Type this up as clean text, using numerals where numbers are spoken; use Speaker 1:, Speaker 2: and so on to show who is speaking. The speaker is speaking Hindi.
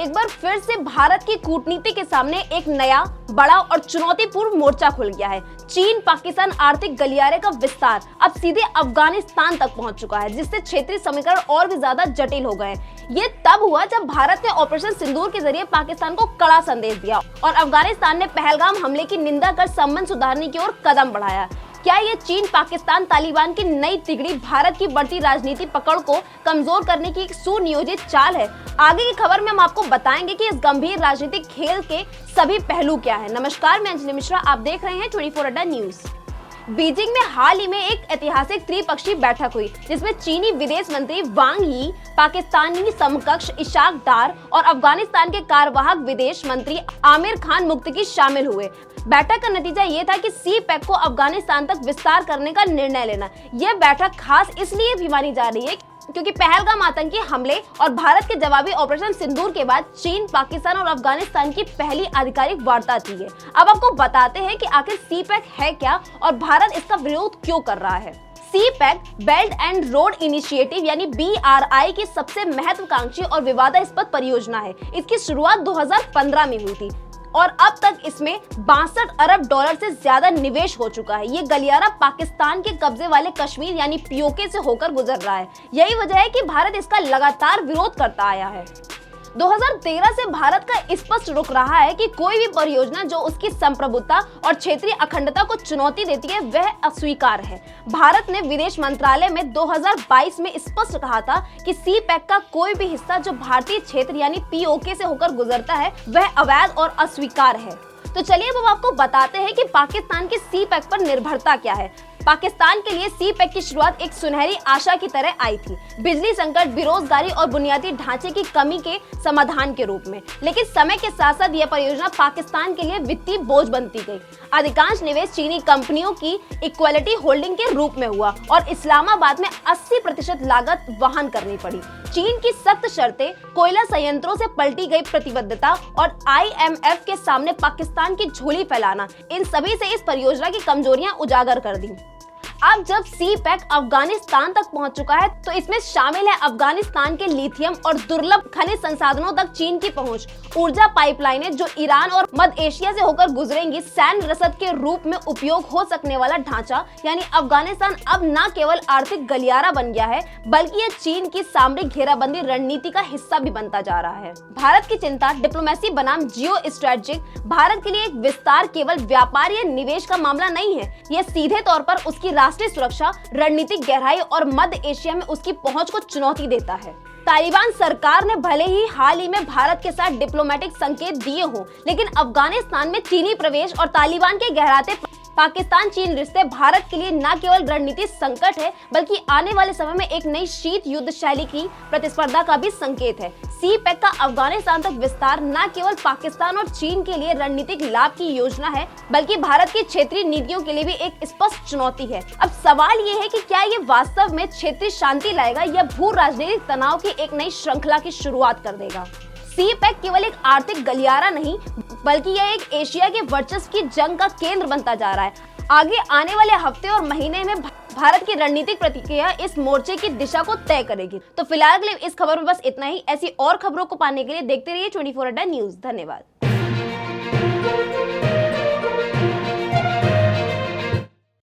Speaker 1: एक बार फिर से भारत की कूटनीति के सामने एक नया, बड़ा और चुनौतीपूर्ण मोर्चा खुल गया है। चीन पाकिस्तान आर्थिक गलियारे का विस्तार अब सीधे अफगानिस्तान तक पहुंच चुका है, जिससे क्षेत्रीय समीकरण और भी ज्यादा जटिल हो गए। ये तब हुआ जब भारत ने ऑपरेशन सिंदूर के जरिए पाकिस्तान को कड़ा संदेश दिया और अफगानिस्तान ने पहलगाम हमले की निंदा कर संबंध सुधारने की ओर कदम बढ़ाया। क्या ये चीन पाकिस्तान तालिबान की नई तिगड़ी भारत की बढ़ती राजनीतिक पकड़ को कमजोर करने की एक सुनियोजित चाल है? आगे की खबर में हम आपको बताएंगे कि इस गंभीर राजनीतिक खेल के सभी पहलू क्या है। नमस्कार, मैं अंजलि मिश्रा, आप देख रहे हैं 24 अड्डा न्यूज। बीजिंग में हाल ही में एक ऐतिहासिक त्रिपक्षीय बैठक हुई, जिसमें चीनी विदेश मंत्री वांग यी, पाकिस्तानी समकक्ष इशाक डार और अफगानिस्तान के कार्यवाहक विदेश मंत्री आमिर खान मुक्तकी शामिल हुए। बैठक का नतीजा ये था कि सी पैक को अफगानिस्तान तक विस्तार करने का निर्णय लेना। यह बैठक खास इसलिए भी मानी जा रही है क्योंकि पहलगाम आतंकी हमले और भारत के जवाबी ऑपरेशन सिंदूर के बाद चीन, पाकिस्तान और अफगानिस्तान की पहली आधिकारिक वार्ता थी है। अब आपको बताते हैं कि आखिर सी पैक है क्या और भारत इसका विरोध क्यों कर रहा है। CPEC belt and road initiative यानी BRI की सबसे महत्वाकांक्षी और विवादास्पद परियोजना है। इसकी शुरुआत 2015 में हुई थी और अब तक इसमें 62 अरब डॉलर से ज्यादा निवेश हो चुका है। ये गलियारा पाकिस्तान के कब्जे वाले कश्मीर यानी POK से होकर गुजर रहा है। यही वजह है कि भारत इसका लगातार विरोध करता आया है। 2013 से भारत का स्पष्ट रुख रहा है कि कोई भी परियोजना जो उसकी संप्रभुता और क्षेत्रीय अखंडता को चुनौती देती है वह अस्वीकार है। भारत ने विदेश मंत्रालय में 2022 में स्पष्ट कहा था कि सी पैक का कोई भी हिस्सा जो भारतीय क्षेत्र यानी POK से होकर गुजरता है वह अवैध और अस्वीकार है। तो चलिए अब आपको बताते हैं कि पाकिस्तान की सी पैक पर निर्भरता क्या है। पाकिस्तान के लिए सी पैक की शुरुआत एक सुनहरी आशा की तरह आई थी, बिजली संकट, बेरोजगारी और बुनियादी ढांचे की कमी के समाधान के रूप में। लेकिन समय के साथ साथ यह परियोजना पाकिस्तान के लिए वित्तीय बोझ बनती गई। अधिकांश निवेश चीनी कंपनियों की इक्वलिटी होल्डिंग के रूप में हुआ और इस्लामाबाद में 80% लागत वहन करनी पड़ी। चीन की सख्त शर्तें, कोयला संयंत्रों से पलटी गई प्रतिबद्धता और IMF के सामने पाकिस्तान की झोली फैलाना, इन सभी से इस परियोजना की कमजोरियां उजागर कर दी। अब जब सी पैक अफगानिस्तान तक पहुंच चुका है तो इसमें शामिल है अफगानिस्तान के लिथियम और दुर्लभ खनिज संसाधनों तक चीन की पहुंच, ऊर्जा पाइपलाइनें जो ईरान और मध्य एशिया से होकर गुजरेंगी, सैन्य रसद के रूप में उपयोग हो सकने वाला ढांचा, यानी अफगानिस्तान अब न केवल आर्थिक गलियारा बन गया है बल्कि यह चीन की सामरिक घेराबंदी रणनीति का हिस्सा भी बनता जा रहा है। भारत की चिंता डिप्लोमेसी बनाम जियो स्ट्रेटेजिक। भारत के लिए एक विस्तार केवल व्यापार या निवेश का मामला नहीं है, यह सीधे तौर पर उसकी राष्ट्रीय सुरक्षा, रणनीतिक गहराई और मध्य एशिया में उसकी पहुंच को चुनौती देता है। तालिबान सरकार ने भले ही हाल ही में भारत के साथ डिप्लोमेटिक संकेत दिए हों, लेकिन अफगानिस्तान में चीनी प्रवेश और तालिबान के गहराते पाकिस्तान चीन रिश्ते भारत के लिए न केवल रणनीतिक संकट है बल्कि आने वाले समय में एक नई शीत युद्ध शैली की प्रतिस्पर्धा का भी संकेत है। सी पैक का अफगानिस्तान तक विस्तार न केवल पाकिस्तान और चीन के लिए रणनीतिक लाभ की योजना है बल्कि भारत की क्षेत्रीय नीतियों के लिए भी एक स्पष्ट चुनौती है। अब सवाल ये है कि क्या ये वास्तव में क्षेत्रीय शांति लाएगा या भू राजनीतिक तनाव की एक नई श्रृंखला की शुरुआत कर देगा। सी पैक केवल एक आर्थिक गलियारा नहीं बल्कि यह एक एशिया के वर्चस्व की जंग का केंद्र बनता जा रहा है। आगे आने वाले हफ्ते और महीने में भारत की रणनीतिक प्रतिक्रिया इस मोर्चे की दिशा को तय करेगी। तो फिलहाल के लिए इस खबर में बस इतना ही। ऐसी और खबरों को पाने के लिए देखते रहिए 24 अड्डा न्यूज। धन्यवाद।